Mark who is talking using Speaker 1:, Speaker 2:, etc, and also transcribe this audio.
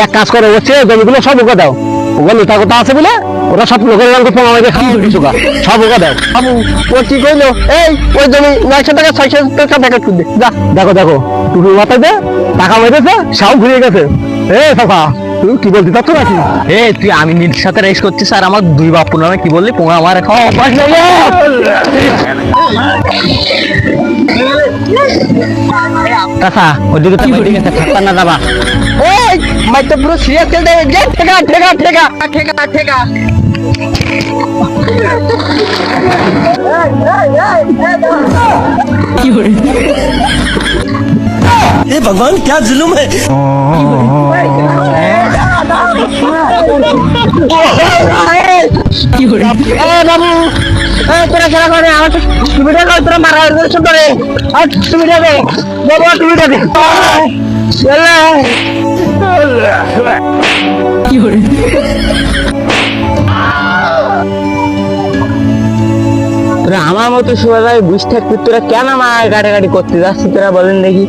Speaker 1: এক কাজ করে হচ্ছে জমিগুলো সব ওকে দাও, ওগুলো নেতা কথা আছে বলে ওরা সব লোকের রঙকে আমাদের সব ওকে দাও। ও কি কইলো, এই ওই জমি 900 টাকা 600 টাকা প্যাকেট করে দে যা। দেখো দেখো টুটুর মাথায় দে টাকা মেরেছে, সাও ঘুরে গেছে। এ সাফা তুই কি বলতে চাচ্ছ নাকি?
Speaker 2: তুই আমি নিজের সাথে রেস করছিস আর আমার দুই বাপ নামে কি বললি পোঙা আমার খাওয়া অভ্যাস নেই।
Speaker 1: চাচা ওদিকে তো ঠিক আছে, থাকতাম না যাবা। এই মাইতে পুরো সিরিয়াস চল দে, ঠেকা ঠেকা ঠেকা ঠেকা ঠেকা।
Speaker 3: हे भगवान क्या जुल्म है।
Speaker 1: বাবু তোরা খেলা করে আমার তো সুবিধা করে, তোরা মারা করে আর সুবিধা দে বাবু, সুবিধা দে। আমার মতো সবাই বুঝতে থাকবি, তোরা কেন আমার গাড়ি করতে যাচ্ছিস তোরা বলেন দেখি।